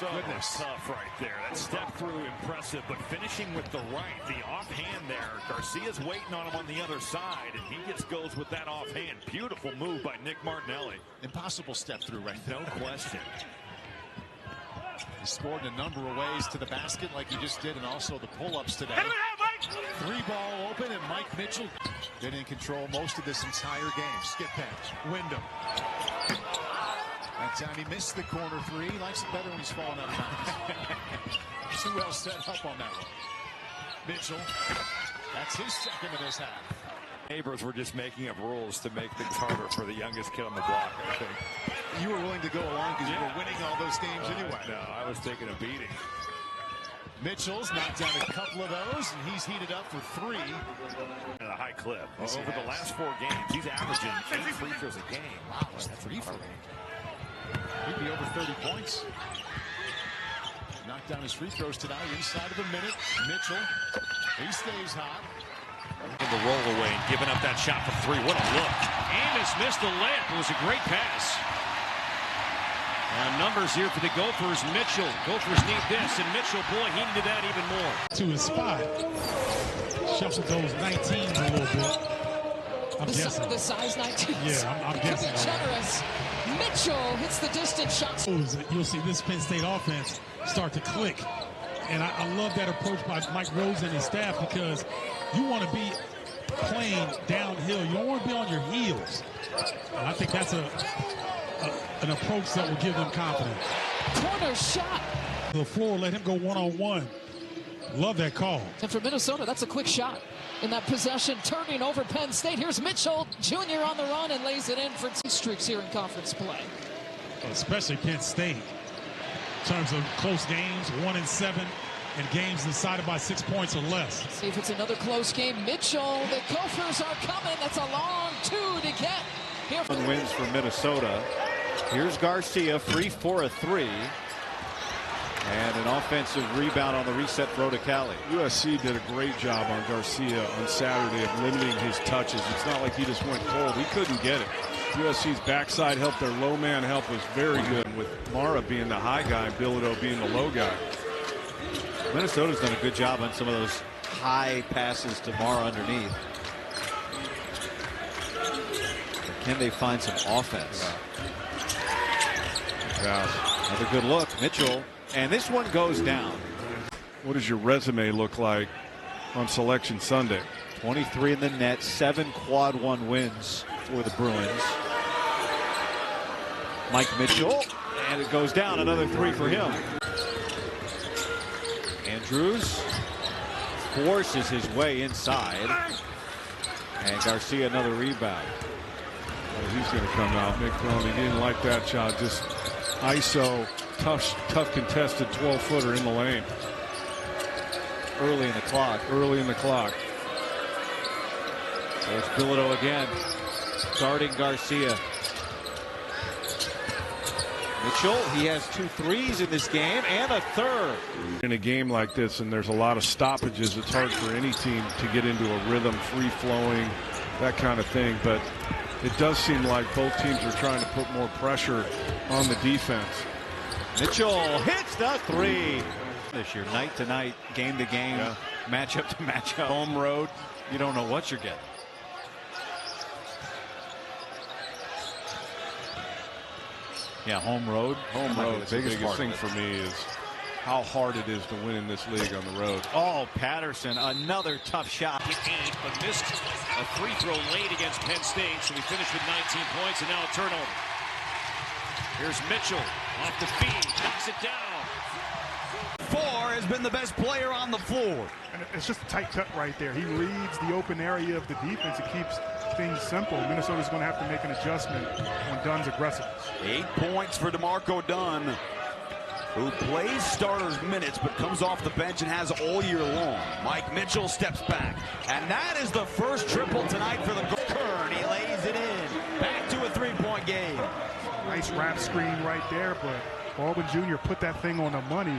Goodness. Tough right there. That step through impressive, but finishing with the right, the offhand there. Garcia's waiting on him on the other side, and he goes with that offhand. Beautiful move by Nick Martinelli. Impossible step through right there. No question. He scored in a number of ways to the basket like he just did, and also the pull-ups today. Three ball open, and Mike Mitchell been in control most of this entire game. Skip pass, Wyndham. That time he missed the corner three. He likes it better when he's falling out of bounds. Too well set up on that one. Mitchell, that's his second of this half. Neighbors were just making up rules to make things harder for the youngest kid on the block, I think. You were willing to go along because you were winning all those games anyway. No, I was taking a beating. Mitchell's knocked down a couple of those, and he's heated up for three. At a high clip. Over the last 4 games, he's averaging 8 free throws a game. Wow, that's 3 for him. He'd be over 30 points. Knocked down his free throws tonight inside of a minute. Mitchell, he stays hot. In the roll away and giving up that shot for 3. What a look. Amos missed the layup. It was a great pass. Numbers here for the Gophers. Mitchell. Gophers need this, and Mitchell, boy, he needed that even more. To his spot. Shuffled those 19s a little bit. I'm guessing. The size 19. Yeah, I'm guessing. Generous. Mitchell hits the distance shot. You'll see this Penn State offense start to click. And I love that approach by Mike Rose and his staff, because you want to be playing downhill. You don't want to be on your heels. And I think that's an approach that will give them confidence. Corner shot. The floor, let him go one-on-one. Love that call. And for Minnesota, that's a quick shot. In that possession, turning over Penn State. Here's Mitchell Jr. on the run and lays it in for 2 streaks here in conference play. Especially Penn State. In terms of close games, 1-7, and games decided by 6 points or less. See if it's another close game. Mitchell, the Gophers are coming. That's a long 2 to get. Here wins for Minnesota. Here's Garcia, free for a 3. And an offensive rebound on the reset throw to Cali. USC did a great job on Garcia on Saturday of limiting his touches. It's not like he just went cold. He couldn't get it. USC's backside help, their low man help was very good, with Mara being the high guy and Bilodeau being the low guy. Minnesota's done a good job on some of those high passes to Mara underneath. But can they find some offense? Yeah. Another good look. Mitchell. And this one goes down. What does your resume look like on Selection Sunday? 23 in the net, 7 quad 1 wins for the Bruins. Mike Mitchell, and it goes down. Another 3 for him. Andrews forces his way inside. And Garcia another rebound. Well, he's going to come out. Nick Crone, he didn't like that shot. Just ISO, tough contested 12-footer in the lane. Early in the clock. Early in the clock. There's Bilodeau again, guarding Garcia. Mitchell, he has 2 threes in this game and a 3rd. In a game like this, and there's a lot of stoppages, it's hard for any team to get into a rhythm, free-flowing, that kind of thing. But it does seem like both teams are trying to put more pressure on the defense. Mitchell hits the 3. This year, night to night, game to game, matchup to matchup, home road. You don't know what you're getting. Yeah, home road. The biggest thing for me is how hard it is to win in this league on the road. Oh, Patterson, another tough shot. 8, but missed a free throw late against Penn State, so we finished with 19 points and now a turnover. Here's Mitchell off the feed, knocks it down. 4 has been the best player on the floor. And it's just a tight cut right there. He reads the open area of the defense. It keeps things simple. Minnesota's going to have to make an adjustment on Dunn's aggressiveness. 8 points for DeMarco Dunn, who plays starters minutes but comes off the bench and has all year long. Mike Mitchell steps back, and that is the first triple tonight for the Kern. He lays it in. Back to a 3-point game. Nice wrap screen right there, but Baldwin Jr. put that thing on the money.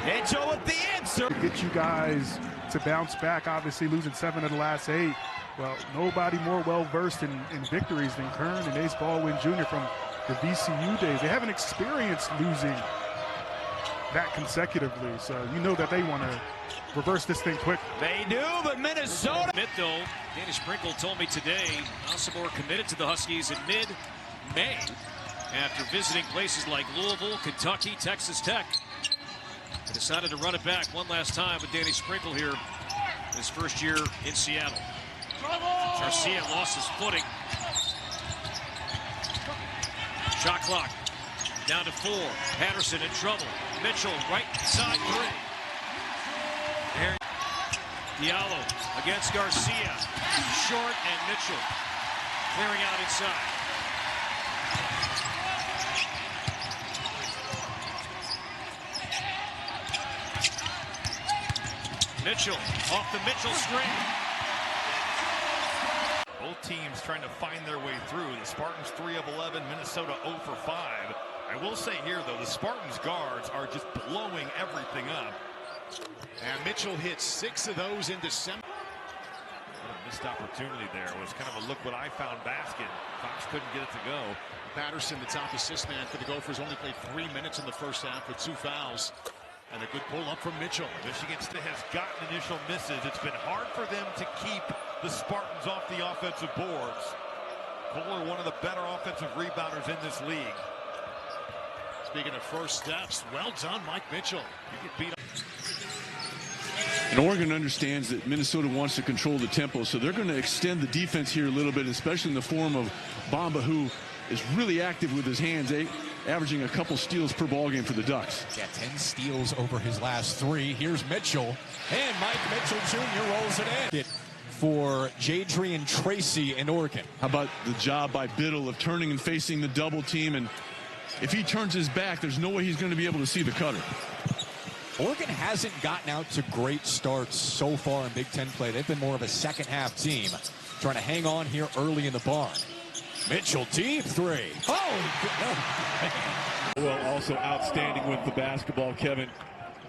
Mitchell with the answer. To get you guys to bounce back, obviously losing 7 of the last 8. Well, nobody more well-versed in victories than Kern and Ace Baldwin Jr. from the VCU days. They haven't experienced losing that consecutively. So you know that they want to reverse this thing quick. They do, but Minnesota. Though, Danny Sprinkle told me today, Osborne committed to the Huskies in mid-May after visiting places like Louisville, Kentucky, Texas Tech. They decided to run it back one last time with Danny Sprinkle here his first year in Seattle. Garcia lost his footing. Shot clock down to 4. Patterson in trouble. Mitchell right side 3. Diallo against Garcia. Short and Mitchell clearing out inside. Mitchell off the Mitchell screen. Both teams trying to find their way through. The Spartans 3 of 11, Minnesota 0 for 5. I will say here, though, the Spartans guards are just blowing everything up. And Mitchell hit 6 of those in December. What a missed opportunity there. It was kind of a look what I found basket. Fox couldn't get it to go. Patterson, the top assist man for the Gophers, only played 3 minutes in the first half with 2 fouls. And a good pull up from Mitchell. Michigan State has gotten initial misses. It's been hard for them to keep the Spartans off the offensive boards. Fuller, one of the better offensive rebounders in this league. Speaking of first steps, well done, Mike Mitchell. You get beat up. And Oregon understands that Minnesota wants to control the tempo, so they're going to extend the defense here a little bit, especially in the form of Bamba, who is really active with his hands, averaging a couple steals per ball game for the Ducks. Yeah, 10 steals over his last 3. Here's Mitchell, and Mike Mitchell Jr. rolls it in. For Jadrian Tracy in Oregon. How about the job by Biddle of turning and facing the double team, and if he turns his back, there's no way he's going to be able to see the cutter. Oregon hasn't gotten out to great starts so far in Big Ten play. They've been more of a second half team, trying to hang on here early in the barn. Mitchell deep 3. Oh, Well, also outstanding with the basketball, Kevin.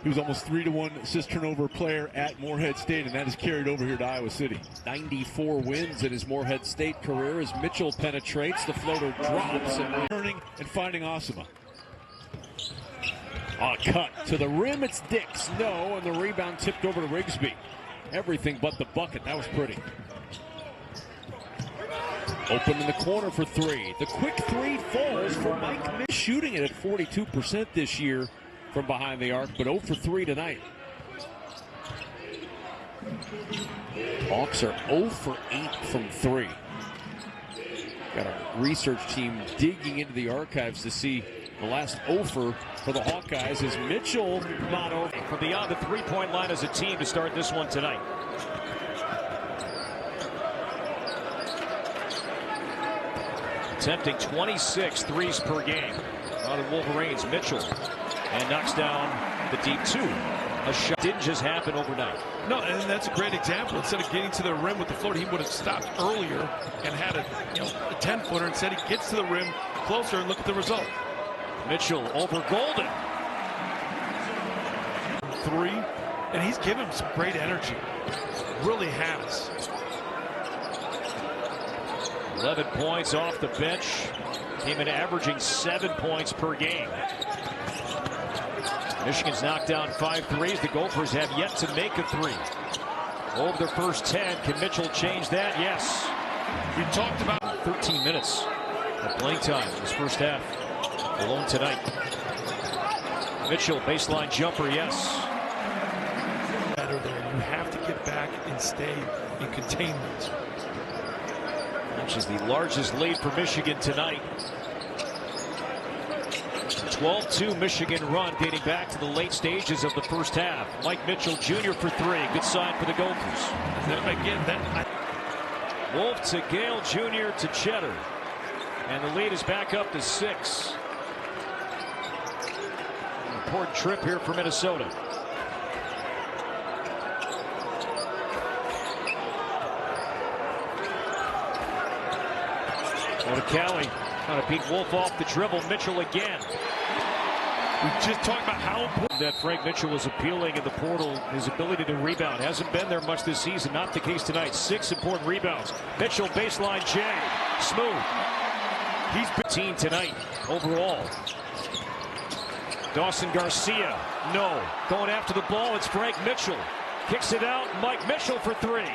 He was almost 3-to-1 assist turnover player at Morehead State, and that is carried over here to Iowa City. 94 wins in his Morehead State career as Mitchell penetrates. The floater drops and turning and finding Osama. A cut to the rim. It's Dix. No, and the rebound tipped over to Rigsby. Everything but the bucket. That was pretty. Open in the corner for 3. The quick 3 falls for Mike Mitchell, shooting it at 42% this year from behind the arc, but 0 for 3 tonight. Hawks are 0 for 8 from 3. Got a research team digging into the archives to see the last 0 for the Hawkeyes is Mitchell not over. From beyond the three-point line as a team to start this one tonight. Attempting 26 threes per game. Now the Wolverines, Mitchell, and knocks down the deep 2. A shot didn't just happen overnight. No, and that's a great example. Instead of getting to the rim with the floater, he would have stopped earlier and had a 10-footer. Instead, he gets to the rim closer, and look at the result. Mitchell over Golden. 3, and he's given him some great energy. Really has. 11 points off the bench. Came in averaging 7 points per game. Michigan's knocked down 5 threes. The Gophers have yet to make a 3. Over their first 10. Can Mitchell change that? Yes. We talked about 13 minutes of playing time in this first half. Alone tonight. Mitchell, baseline jumper, yes. Better there. You have to get back and stay in containment. Which is the largest lead for Michigan tonight. 12-2 Michigan run dating back to the late stages of the first half. Mike Mitchell Jr. for 3. Good sign for the Gophers. Wolf to Gale Jr. to Cheddar. And the lead is back up to 6. Important trip here for Minnesota. Cali trying to beat Wolf off the dribble. Mitchell again. We just talked about how important that Frank Mitchell was appealing in the portal. His ability to rebound hasn't been there much this season. Not the case tonight. 6 important rebounds. Mitchell baseline J. Smooth. He's 15 tonight overall. Dawson Garcia, no. Going after the ball, it's Frank Mitchell. Kicks it out, Mike Mitchell for three.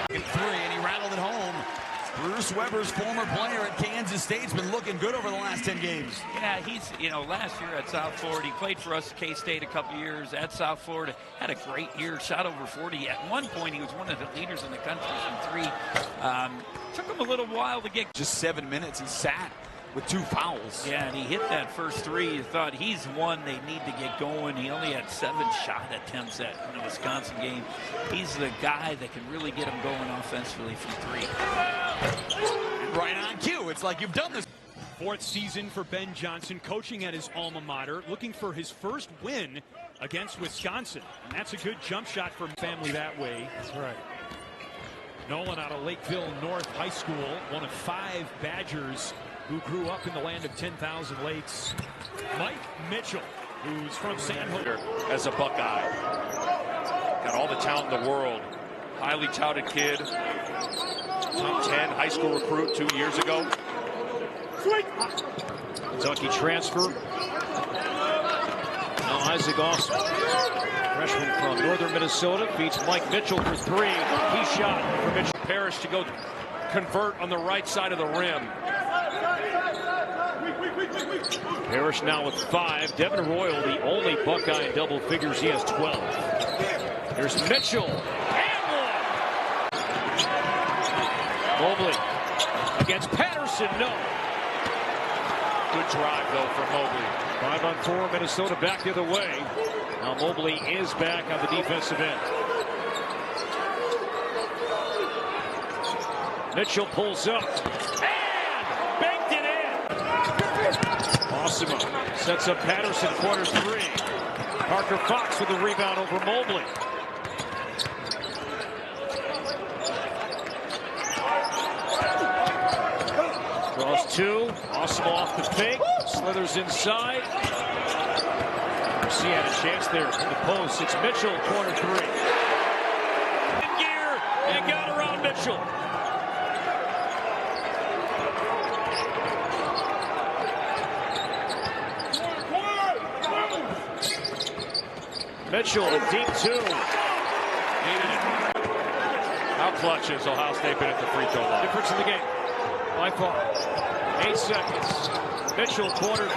And he rattled it home. Bruce Weber's former player at Kansas State's been looking good over the last 10 games. Yeah, he's, last year at South Florida, he played for us at K-State a couple years at South Florida, had a great year, shot over 40. At one point, he was one of the leaders in the country from three. Took him a little while to get. Just 7 minutes, he sat with 2 fouls. Yeah, and he hit that first three. You thought he's one they need to get going. He only had 7 shot attempts in the Wisconsin game. He's the guy that can really get him going offensively from three. Right on cue. It's like you've done this. 4th season for Ben Johnson, coaching at his alma mater, looking for his first win against Wisconsin. And that's a good jump shot for family that way. That's right. Nolan out of Lakeville North High School, one of 5 Badgers who grew up in the land of 10,000 lakes. Mike Mitchell, who's from San Jose. As a Buckeye. Got all the talent in the world. Highly touted kid. Top 10 high school recruit 2 years ago. Kentucky transfer. Now Isaac Austin, freshman from northern Minnesota, beats Mike Mitchell for 3. He shot for Mitchell. Parrish to go convert on the right side of the rim. Parrish now with 5. Devin Royal, the only Buckeye in double figures. He has 12. Here's Mitchell. And one. Mobley against Patterson. No. Good drive, though, for Mobley. 5-on-4, Minnesota back the other way. Now Mobley is back on the defensive end. Mitchell pulls up and banked it in. Osimo sets up Patterson, corner 3. Parker Fox with the rebound over Mobley. Draws 2. Osimo off the fake. Slithers inside. Garcia had a chance there in the post. It's Mitchell, corner 3. In gear and got around Mitchell. Mitchell, a deep 2. Needed it. How clutch is Ohio State been at the free throw line? Difference in the game, by far. 8 seconds. Mitchell, corner 3.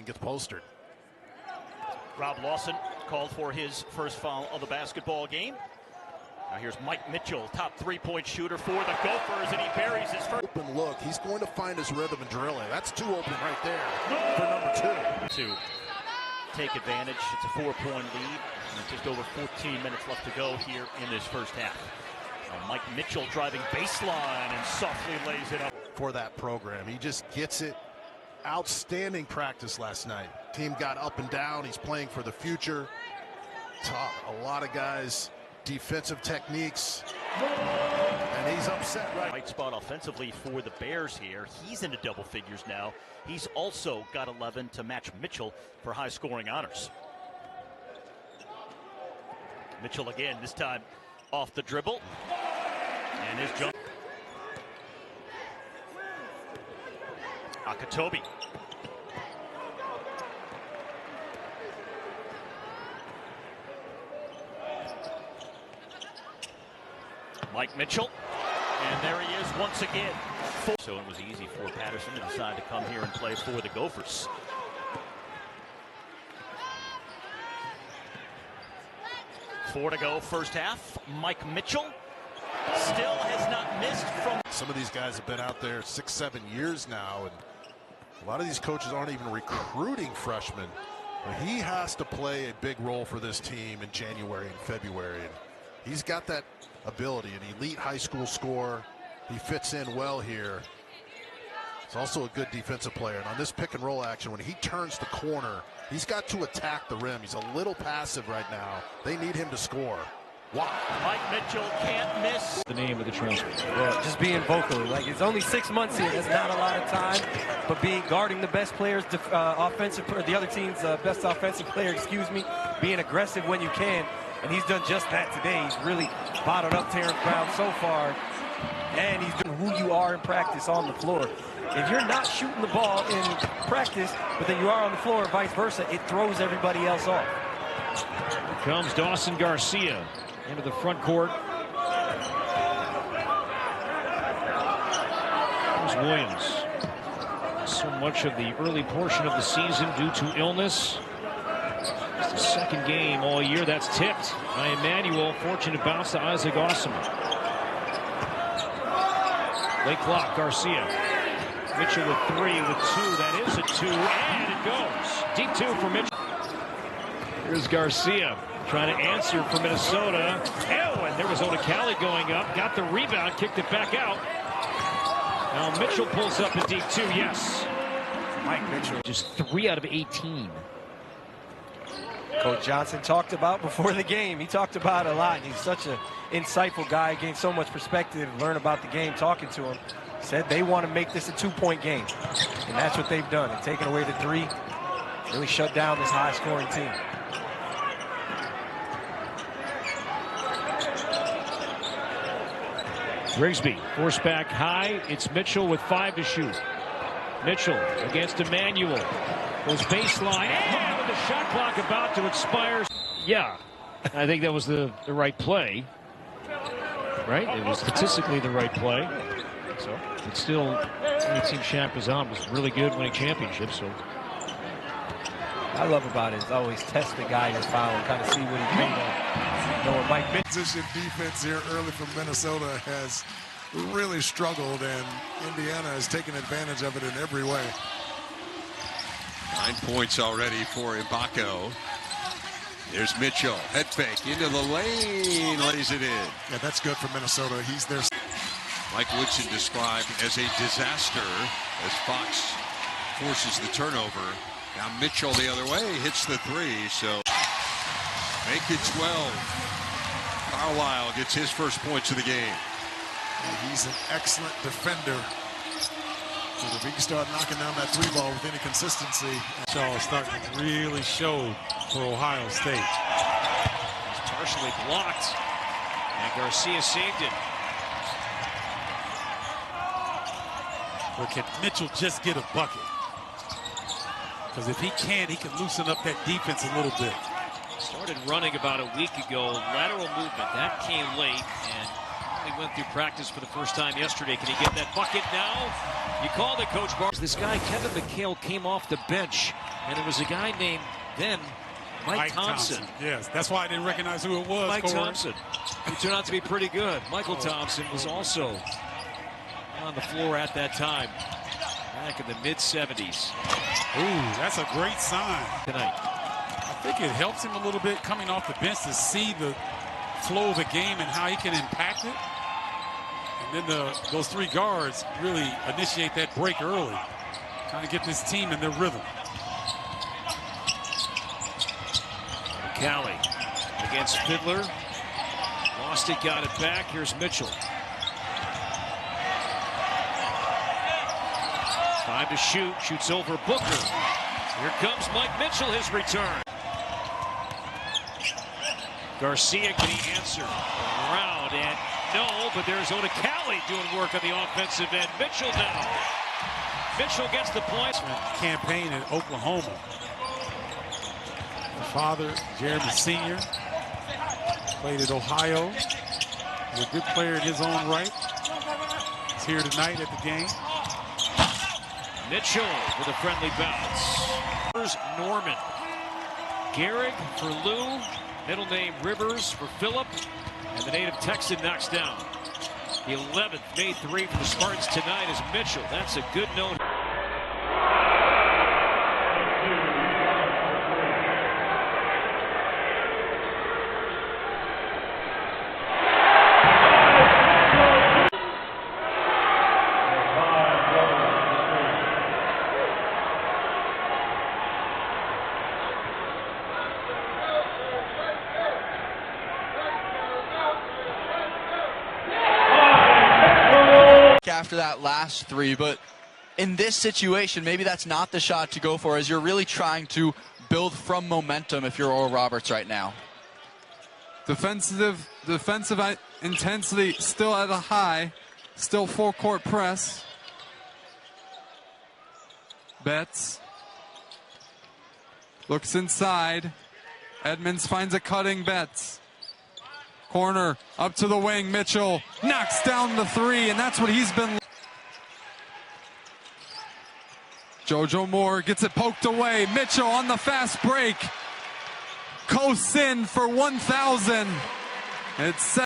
Gets postered. Rob Lawson called for his first foul of the basketball game. Now here's Mike Mitchell, top 3-point shooter for the Gophers, and he buries his first. Open look. He's going to find his rhythm and drill it. That's 2 open right there for number 2. To take advantage. It's a 4-point lead. And just over 14 minutes left to go here in this first half. Mike Mitchell driving baseline and softly lays it up. For that program. He just gets it. Outstanding practice last night. Team got up and down. He's playing for the future. Tough. A lot of guys, defensive techniques. And he's upset right spot offensively for the Bears here. He's into double figures now. He's also got 11 to match Mitchell for high scoring honors. Mitchell again, this time off the dribble. And his jump. Akatobi. Mike Mitchell. And there he is once again. So it was easy for Patterson to decide to come here and play for the Gophers. Four to go first half. Mike Mitchell still has not missed from. Some of these guys have been out there 6-7 years now, and a lot of these coaches aren't even recruiting freshmen. But he has to play a big role for this team in January and February. And he's got that ability, an elite high school scorer. He fits in well here. He's also a good defensive player. And on this pick and roll action, when he turns the corner, he's got to attack the rim. He's a little passive right now. They need him to score. Wow. Mike Mitchell can't miss. The name of the transfer. Well, just being vocal. Like, it's only 6 months here. That's not a lot of time. But guarding the best players, the other team's best offensive player, being aggressive when you can. And he's done just that today. He's really bottled up Terrence Brown so far. And he's doing who you are in practice on the floor. If you're not shooting the ball in practice, but then you are on the floor, or vice versa, it throws everybody else off. Here comes Dawson Garcia into the front court. There's Williams. So much of the early portion of the season due to illness. It's the second game all year that's tipped by Emmanuel. Fortunate bounce to Isaac Osman. Late clock, Garcia. Mitchell with 3, with 2. That is a 2, and it goes. Deep 2 for Mitchell. Here's Garcia trying to answer for Minnesota. Oh, and there was Odekale going up. Got the rebound, kicked it back out. Now Mitchell pulls up a deep 2, yes. Mike Mitchell. Just 3 out of 18. Coach Johnson talked about before the game. He talked about it a lot. He's such an insightful guy, gained so much perspective, learn about the game, talking to him. Said they want to make this a 2-point game. And that's what they've done. And taken away the 3, really shut down this high-scoring team. Grigsby, force back high. It's Mitchell with 5 to shoot. Mitchell against Emmanuel. Goes baseline. And with the shot clock about to expire. Yeah, I think that was the right play. Right? It was statistically the right play. So, but still, Team Champazan was really good winning championships. So, I love about it is always test the guy you're fouling, kind of see what he's made of. Knowing Mike Position defense here early from Minnesota has really struggled, and Indiana has taken advantage of it in every way. 9 points already for Ibaka. There's Mitchell, head fake into the lane, lays it in. Yeah, that's good for Minnesota. He's there. Mike Woodson described as a disaster as Fox forces the turnover. Now Mitchell the other way hits the 3, so make it 12. Carlisle gets his first points of the game. Yeah, he's an excellent defender. So if he can start knocking down that 3 ball with any consistency. Shaw starting to really show for Ohio State. It's partially blocked, and Garcia saved it. But can Mitchell just get a bucket? Because if he can, he can loosen up that defense a little bit. Started running about a week ago. Lateral movement. That came late, and he went through practice for the first time yesterday. Can he get that bucket now? You called it, Coach Barnes. This guy, Kevin McHale, came off the bench, and there was a guy named then Mike Thompson. Yes, that's why I didn't recognize who it was. Mike Thompson. He turned out to be pretty good. Michael Thompson was also on the floor at that time, back in the mid-70s. Ooh, that's a great sign. Tonight. I think it helps him a little bit coming off the bench to see the flow of the game and how he can impact it. And then those 3 guards really initiate that break early, trying to get this team in their rhythm. Cali against Fiddler. Lost it, got it back. Here's Mitchell. 5 to shoot. Shoots over Booker. Here comes Mike Mitchell, his return. Garcia, can he answer? Around, and no, but there's Odekale doing work on the offensive end. Mitchell now. Mitchell gets the points. Campaign in Oklahoma. The father, Jeremy Sr., played at Ohio. He's a good player in his own right. He's here tonight at the game. Mitchell with a friendly bounce. Here's Norman. Gehrig for Lou. Middle name Rivers for Phillip. And the native Texan knocks down. The 11th made 3 for the Spartans tonight is Mitchell. That's a good note. after that last three, but in this situation, maybe that's not the shot to go for, as you're really trying to build from momentum if you're Oral Roberts right now. Defensive intensity still at a high, still full court press. Betts looks inside. Edmonds finds a cutting Betts. Corner up to the wing. Mitchell knocks down the three, and that's what he's been. JoJo Moore gets it poked away. Mitchell on the fast break. Coasts in for 1,000. It's